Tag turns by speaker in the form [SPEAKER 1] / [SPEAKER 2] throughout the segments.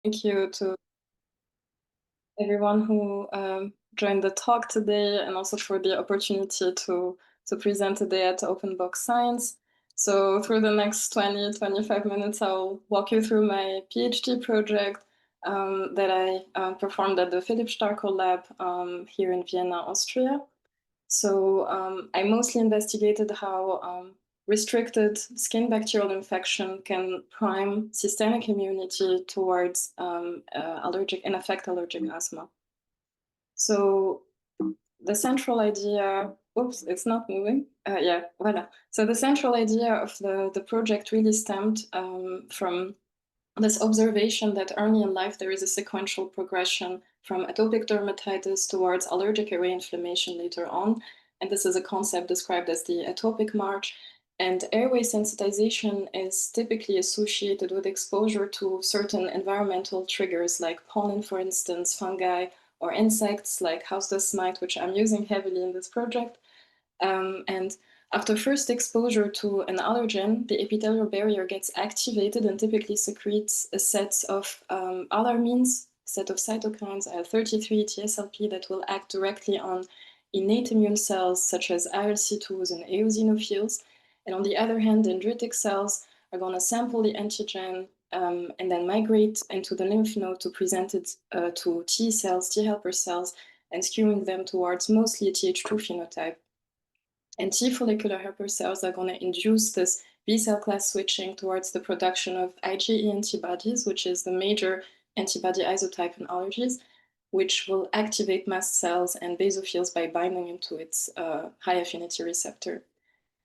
[SPEAKER 1] Thank you to everyone who joined the talk today and also for the opportunity to present today at Open Box Science. So through the next 25 minutes, I'll walk you through my PhD project that I performed at the Philipp Starko lab here in Vienna, Austria. So I mostly investigated how restricted skin bacterial infection can prime systemic immunity towards allergic and affect allergic asthma. So the central idea, oops, it's not moving. Yeah, voila. So the central idea of the project really stemmed from this observation that early in life there is a sequential progression from atopic dermatitis towards allergic airway inflammation later on. And this is a concept described as the atopic march. And airway sensitization is typically associated with exposure to certain environmental triggers like pollen, for instance, fungi, or insects like house dust mite, which I'm using heavily in this project. And after first exposure to an allergen, the epithelial barrier gets activated and typically secretes a set of alarmins, set of cytokines, IL-33, TSLP, that will act directly on innate immune cells such as ILC2s and eosinophils. And on the other hand, dendritic cells are going to sample the antigen and then migrate into the lymph node to present it to T cells, T helper cells, and skewing them towards mostly a Th2 phenotype. And T follicular helper cells are going to induce this B cell class switching towards the production of IgE antibodies, which is the major antibody isotype in allergies, which will activate mast cells and basophils by binding into its high affinity receptor.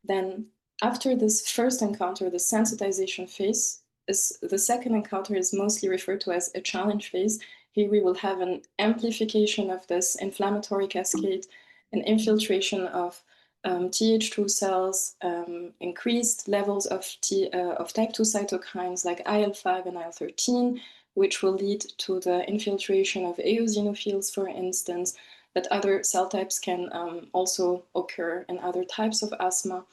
[SPEAKER 1] Then after this first encounter, the sensitization phase, the second encounter is mostly referred to as a challenge phase. Here we will have an amplification of this inflammatory cascade, an infiltration of Th2 cells, increased levels of type 2 cytokines like IL-5 and IL-13, which will lead to the infiltration of eosinophils, for instance, that other cell types can also occur in other types of asthma.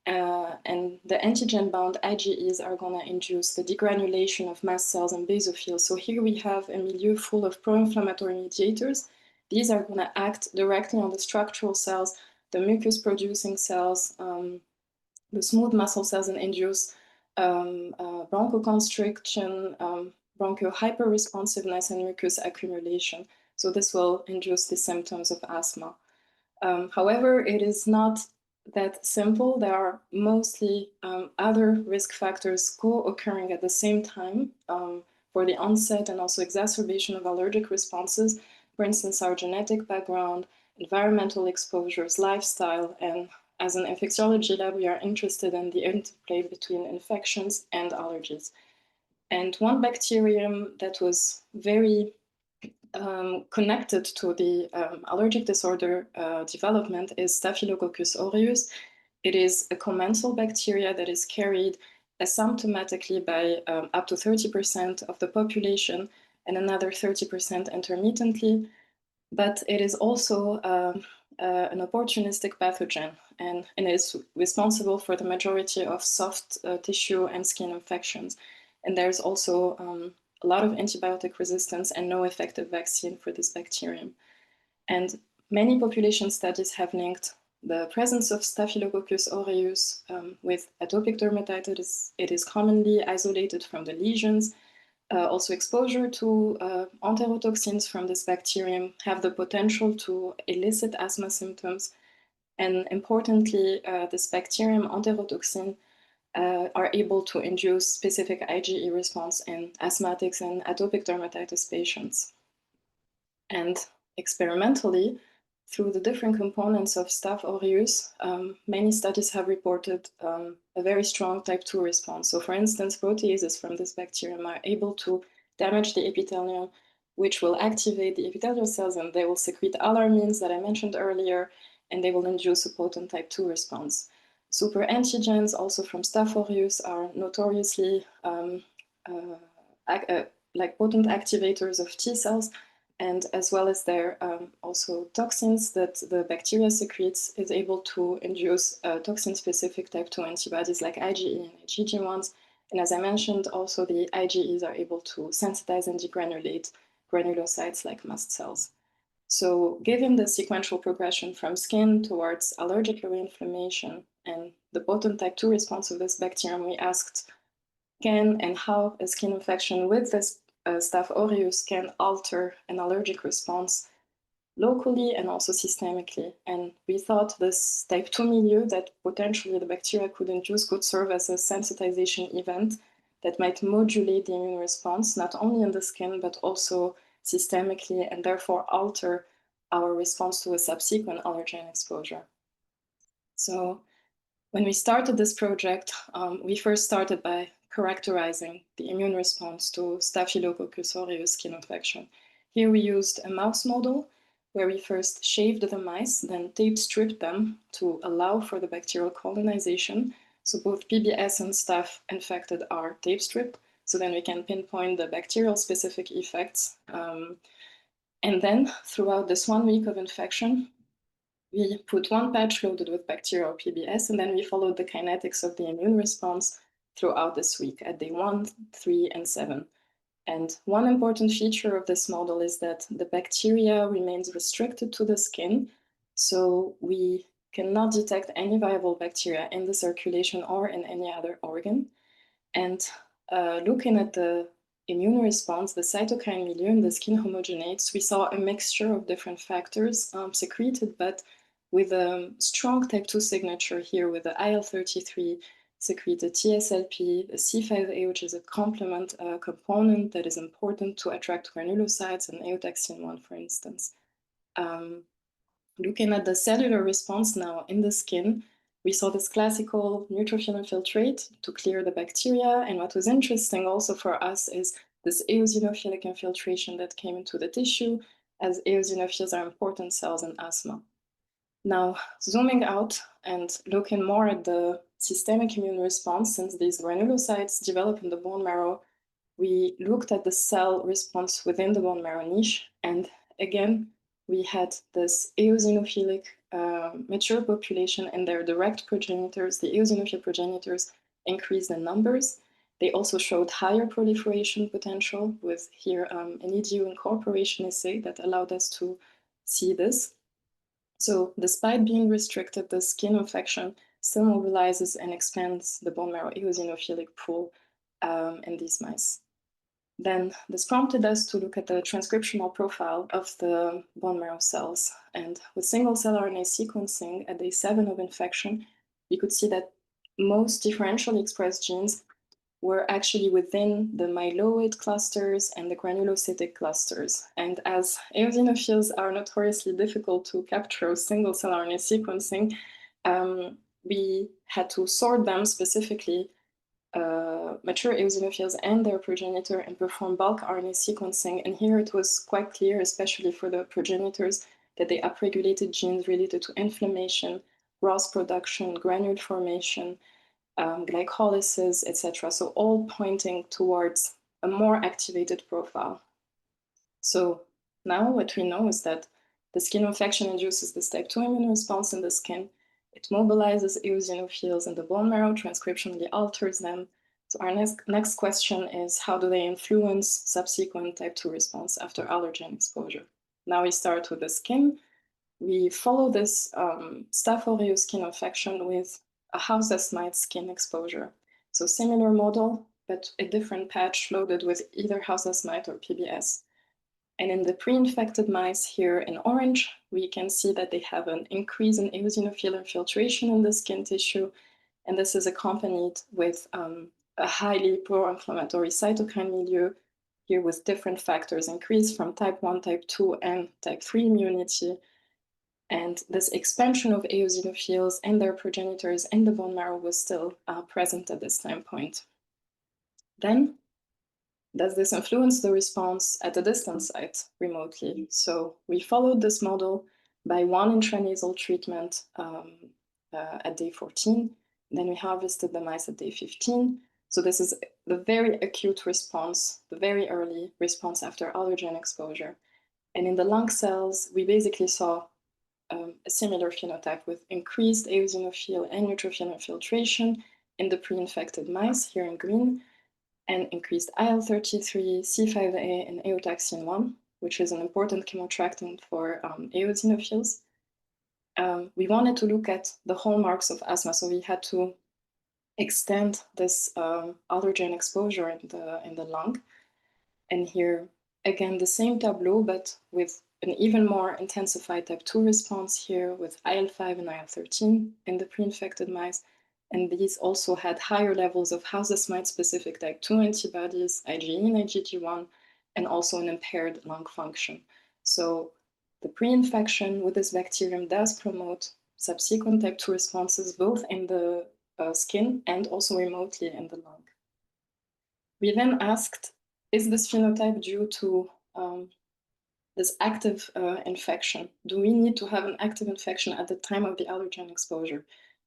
[SPEAKER 1] And the antigen-bound IgEs are going to induce the degranulation of mast cells and basophils. So here we have a milieu full of pro-inflammatory mediators. These are going to act directly on the structural cells, the mucus-producing cells, the smooth muscle cells, and induce bronchoconstriction, bronchial hyperresponsiveness, and mucus accumulation. So this will induce the symptoms of asthma. However, it is not that simple. There are mostly other risk factors co-occurring at the same time for the onset and also exacerbation of allergic responses. For instance, our genetic background, environmental exposures, lifestyle, and as an infectiology lab, we are interested in the interplay between infections and allergies. And one bacterium that was very connected to the allergic disorder development is Staphylococcus aureus. It is a commensal bacteria that is carried asymptomatically by up to 30% of the population and another 30% intermittently. But it is also an opportunistic pathogen and is responsible for the majority of soft tissue and skin infections. And there's also a lot of antibiotic resistance and no effective vaccine for this bacterium. And many population studies have linked the presence of Staphylococcus aureus with atopic dermatitis. It is commonly isolated from the lesions. Also exposure to enterotoxins from this bacterium have the potential to elicit asthma symptoms. And importantly, this bacterium enterotoxin are able to induce specific IgE response in asthmatics and atopic dermatitis patients. And experimentally, through the different components of Staph aureus, many studies have reported a very strong type 2 response. So for instance, proteases from this bacterium are able to damage the epithelium, which will activate the epithelial cells, and they will secrete alarmins that I mentioned earlier, and they will induce a potent type 2 response. Super antigens, also from Staph aureus, are notoriously like potent activators of T cells, and as well as their also toxins that the bacteria secretes is able to induce toxin-specific type 2 antibodies like IgE and IgG1s, And as I mentioned, also the IgEs are able to sensitize and degranulate granulocytes like mast cells. So given the sequential progression from skin towards allergic reinflammation and the potent type 2 response of this bacterium, we asked, can and how a skin infection with this Staph aureus can alter an allergic response locally and also systemically. And we thought this type 2 milieu that potentially the bacteria could induce could serve as a sensitization event that might modulate the immune response, not only in the skin, but also systemically, and therefore alter our response to a subsequent allergen exposure. So when we started this project, we first started by characterizing the immune response to Staphylococcus aureus skin infection. Here we used a mouse model where we first shaved the mice, then tape stripped them to allow for the bacterial colonization. So both PBS and staph infected are tape stripped, so then we can pinpoint the bacterial specific effects. And then throughout this 1 week of infection, we put one patch loaded with bacterial PBS, and then we followed the kinetics of the immune response throughout this week at day 1, 3, and 7. And one important feature of this model is that the bacteria remains restricted to the skin, so we cannot detect any viable bacteria in the circulation or in any other organ. And looking at the immune response, the cytokine milieu in the skin homogenates, we saw a mixture of different factors secreted, but with a strong type 2 signature here with the IL-33 secreted TSLP, the C5a, which is a complement component that is important to attract granulocytes, and eotaxin-1, for instance. Looking at the cellular response now in the skin, we saw this classical neutrophil infiltrate to clear the bacteria. And what was interesting also for us is this eosinophilic infiltration that came into the tissue, as eosinophils are important cells in asthma. Now, zooming out and looking more at the systemic immune response, since these granulocytes develop in the bone marrow, we looked at the cell response within the bone marrow niche. And again, we had this eosinophilic mature population and their direct progenitors, the eosinophil progenitors, increased in numbers. They also showed higher proliferation potential with here an EDU incorporation assay that allowed us to see this. So despite being restricted, the skin infection still mobilizes and expands the bone marrow eosinophilic pool in these mice. Then this prompted us to look at the transcriptional profile of the bone marrow cells. And with single cell RNA sequencing at day 7 of infection, we could see that most differentially expressed genes were actually within the myeloid clusters and the granulocytic clusters. And as eosinophils are notoriously difficult to capture with single cell RNA sequencing, we had to sort them specifically, mature eosinophils and their progenitor, and perform bulk RNA sequencing. And here it was quite clear, especially for the progenitors, that they upregulated genes related to inflammation, ROS production, granule formation, glycolysis, etc. So all pointing towards a more activated profile. So now what we know is that the skin infection induces this type 2 immune response in the skin. It mobilizes eosinophils in the bone marrow, transcriptionally alters them. So our next question is, how do they influence subsequent type 2 response after allergen exposure? Now we start with the skin. We follow this Staph aureus skin infection with a house dust mite skin exposure. So similar model, but a different patch loaded with either house dust mite or PBS. And in the pre-infected mice here in orange, we can see that they have an increase in eosinophil infiltration in the skin tissue. And this is accompanied with a highly pro-inflammatory cytokine milieu, here with different factors increased from type 1, type 2, and type 3 immunity. And this expansion of eosinophils and their progenitors in the bone marrow was still present at this time point. Then, does this influence the response at a distant site remotely? So we followed this model by one intranasal treatment at day 14. Then we harvested the mice at day 15. So this is the very acute response, the very early response after allergen exposure. And in the lung cells, we basically saw a similar phenotype with increased eosinophil and neutrophil infiltration in the pre-infected mice, here in green, and increased IL-33, C5a, and eotaxin 1, which is an important chemoattractant for eosinophils. We wanted to look at the hallmarks of asthma, so we had to extend this allergen exposure in the lung. And here, again, the same tableau, but with an even more intensified type 2 response here with IL-5 and IL-13 in the pre-infected mice. And these also had higher levels of house-dust-mite-specific type 2 antibodies, IgE and IgG1, and also an impaired lung function. So the pre-infection with this bacterium does promote subsequent type 2 responses, both in the skin and also remotely in the lung. We then asked, is this phenotype due to this active infection? Do we need to have an active infection at the time of the allergen exposure?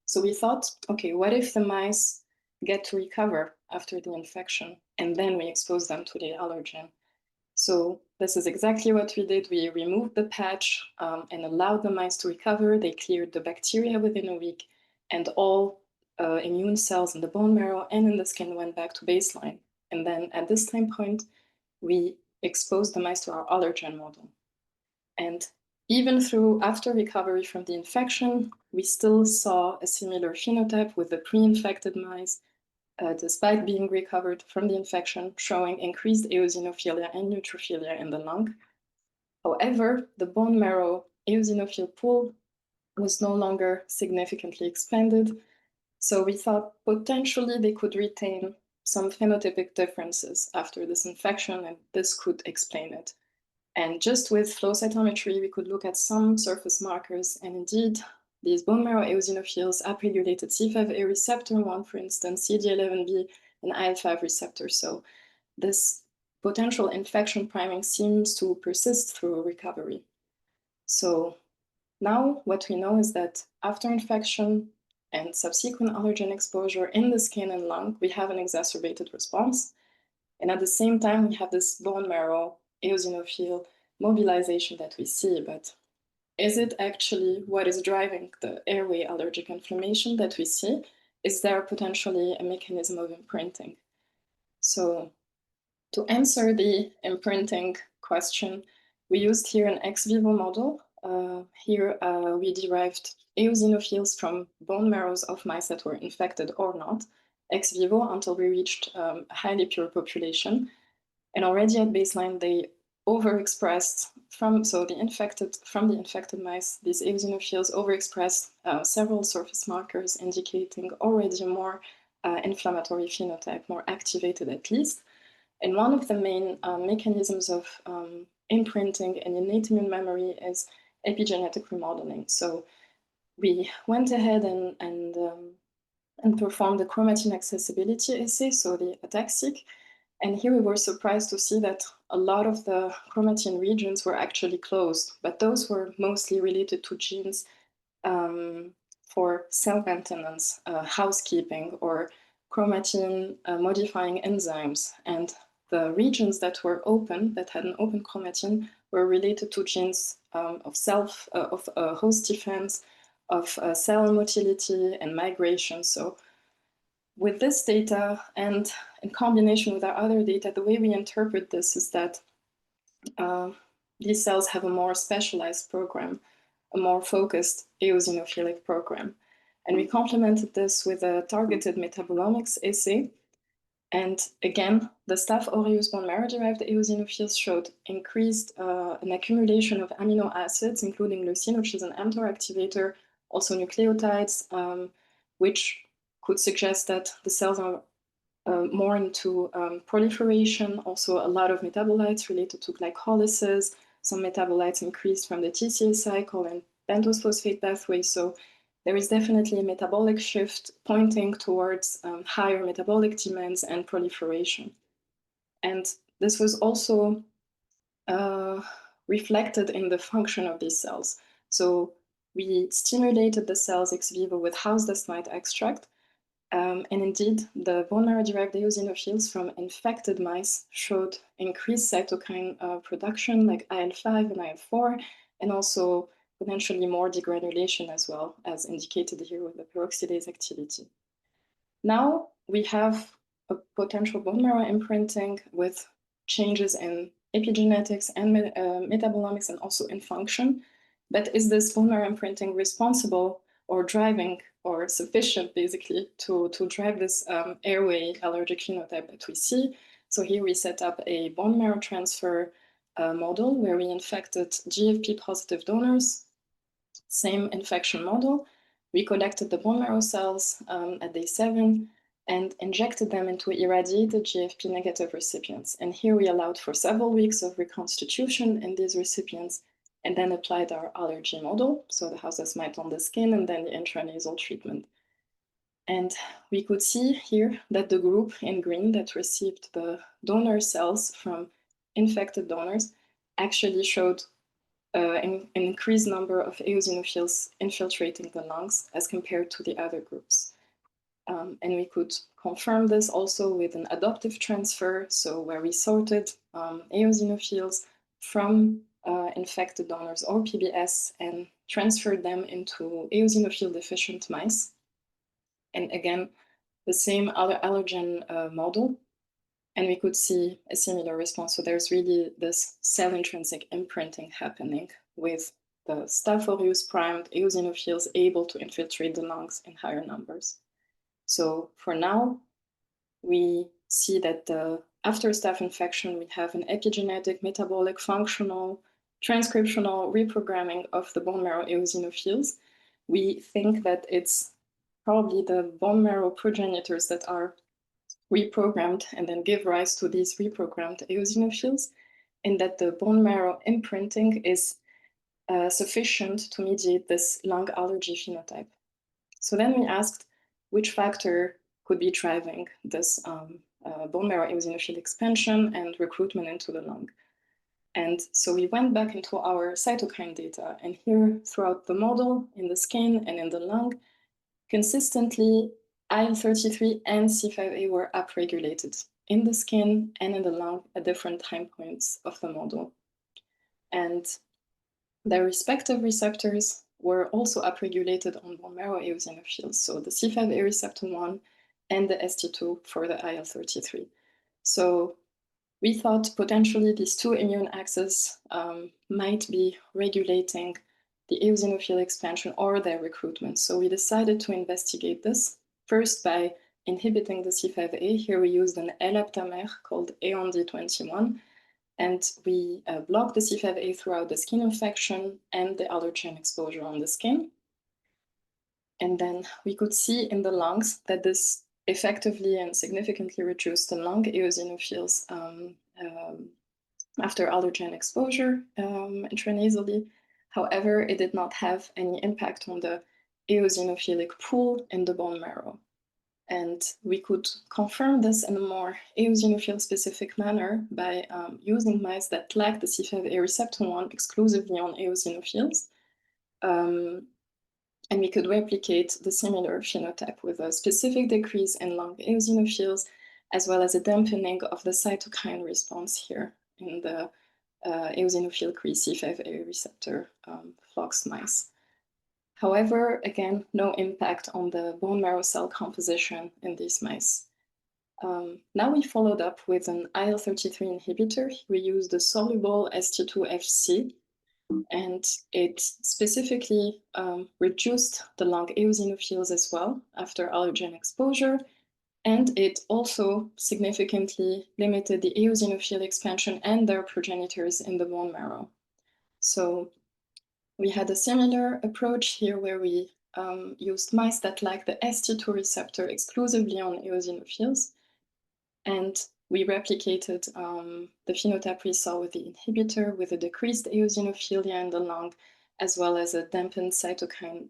[SPEAKER 1] So we thought, okay, what if the mice get to recover after the infection and then we expose them to the allergen? So this is exactly what we did. We removed the patch and allowed the mice to recover. They cleared the bacteria within a week, and all immune cells in the bone marrow and in the skin went back to baseline. And then at this time point, we exposed the mice to our allergen model. And even through after recovery from the infection, we still saw a similar phenotype with the pre-infected mice, despite being recovered from the infection, showing increased eosinophilia and neutrophilia in the lung. However, the bone marrow eosinophil pool was no longer significantly expanded, so we thought potentially they could retain some phenotypic differences after this infection, and this could explain it. And just with flow cytometry, we could look at some surface markers, and indeed, these bone marrow eosinophils upregulated C5a receptor 1, for instance, CD11b, and IL-5 receptor. So this potential infection priming seems to persist through recovery. So now what we know is that after infection and subsequent allergen exposure in the skin and lung, we have an exacerbated response. And at the same time, we have this bone marrow eosinophil mobilization that we see. But is it actually what is driving the airway allergic inflammation that we see? Is there potentially a mechanism of imprinting? So to answer the imprinting question, we used here an ex vivo model. Here we derived eosinophils from bone marrows of mice that were infected or not, ex vivo, until we reached a highly pure population. And already at baseline, they overexpressed from the infected mice, these eosinophils overexpressed several surface markers indicating already a more inflammatory phenotype, more activated at least. And one of the main mechanisms of imprinting and innate immune memory is epigenetic remodeling. So we went ahead and performed the chromatin accessibility assay, so the ATAC-seq. And here we were surprised to see that a lot of the chromatin regions were actually closed, but those were mostly related to genes for cell maintenance, housekeeping, or chromatin modifying enzymes. And the regions that were open, that had an open chromatin, were related to genes of host defense, of cell motility and migration. So with this data and in combination with our other data, the way we interpret this is that these cells have a more specialized program, a more focused eosinophilic program. And we complemented this with a targeted metabolomics assay. And again, the Staph aureus bone marrow-derived eosinophils showed increased an accumulation of amino acids, including leucine, which is an mTOR activator, also nucleotides, which could suggest that the cells are more into proliferation, also a lot of metabolites related to glycolysis. Some metabolites increased from the TCA cycle and pentose phosphate pathway. So there is definitely a metabolic shift pointing towards higher metabolic demands and proliferation. And this was also reflected in the function of these cells. So we stimulated the cells ex vivo with house dust mite extract. And indeed, the bone marrow-derived eosinophils from infected mice showed increased cytokine production like IL-5 and IL-4, and also potentially more degranulation as well, as indicated here with the peroxidase activity. Now we have a potential bone marrow imprinting with changes in epigenetics and metabolomics and also in function. But is this bone marrow imprinting responsible or driving or sufficient basically to drive this airway allergic phenotype that we see? So here we set up a bone marrow transfer model where we infected GFP positive donors, same infection model. We collected the bone marrow cells at day 7 and injected them into irradiated GFP negative recipients. And here we allowed for several weeks of reconstitution in these recipients and then applied our allergy model, so the house's mite on the skin and then the intranasal treatment. And we could see here that the group in green that received the donor cells from infected donors actually showed an increased number of eosinophils infiltrating the lungs as compared to the other groups. And we could confirm this also with an adoptive transfer, so where we sorted eosinophils from infected donors or PBS and transferred them into eosinophil deficient mice. And again, the same allergen model, and we could see a similar response. So there's really this cell intrinsic imprinting happening with the Staph aureus primed eosinophils able to infiltrate the lungs in higher numbers. So for now, we see that after staph infection, we have an epigenetic, metabolic, functional, transcriptional reprogramming of the bone marrow eosinophils. We think that it's probably the bone marrow progenitors that are reprogrammed and then give rise to these reprogrammed eosinophils, and that the bone marrow imprinting is sufficient to mediate this lung allergy phenotype. So then we asked which factor could be driving this bone marrow eosinophil expansion and recruitment into the lung. And so we went back into our cytokine data, and here throughout the model, in the skin and in the lung, consistently IL-33 and C5a were upregulated in the skin and in the lung at different time points of the model. And their respective receptors were also upregulated on bone marrow eosinophils, so the C5a receptor 1 and the ST2 for the IL-33. So we thought potentially these two immune axes might be regulating the eosinophil expansion or their recruitment. So we decided to investigate this first by inhibiting the C5a. Here we used an L-aptamer called AOND21, and we block the C5a throughout the skin infection and the allergen exposure on the skin. And then we could see in the lungs that this effectively and significantly reduced the lung eosinophils after allergen exposure intranasally. However, it did not have any impact on the eosinophilic pool in the bone marrow. And we could confirm this in a more eosinophil-specific manner by using mice that lack the C5a receptor 1 exclusively on eosinophils. And we could replicate the similar phenotype with a specific decrease in lung eosinophils, as well as a dampening of the cytokine response here in the eosinophil-free C5a receptor flox mice. However, again, no impact on the bone marrow cell composition in these mice. Now we followed up with an IL-33 inhibitor. We used the soluble ST2FC, and it specifically reduced the lung eosinophils as well after allergen exposure, and it also significantly limited the eosinophil expansion and their progenitors in the bone marrow. So we had a similar approach here where we used mice that lack the ST2 receptor exclusively on eosinophils, and we replicated the phenotype we saw with the inhibitor with a decreased eosinophilia in the lung, as well as a dampened cytokine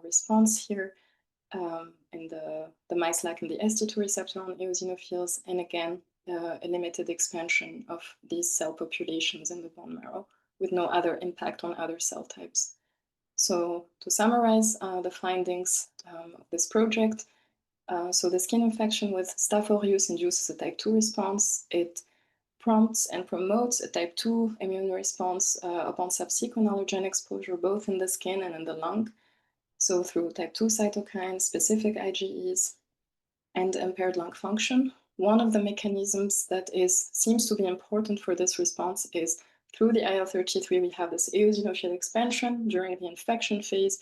[SPEAKER 1] response here in the mice lacking the ST2 receptor on eosinophils, and again, a limited expansion of these cell populations in the bone marrow with no other impact on other cell types. So to summarize the findings of this project, so the skin infection with Staph aureus induces a type 2 response. It prompts and promotes a type 2 immune response upon subsequent allergen exposure, both in the skin and in the lung. So through type 2 cytokines, specific IgEs, and impaired lung function. One of the mechanisms that seems to be important for this response is through the IL-33, we have this eosinophil expansion during the infection phase,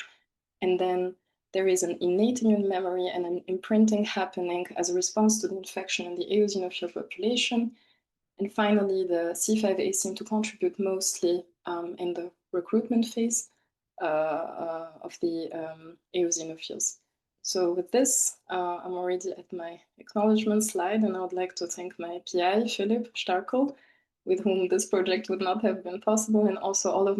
[SPEAKER 1] and then there is an innate immune memory and an imprinting happening as a response to the infection in the eosinophil population. And finally, the C5a seem to contribute mostly in the recruitment phase of the eosinophils. So with this, I'm already at my acknowledgement slide, and I would like to thank my PI, Philip Starkel, with whom this project would not have been possible, and also all of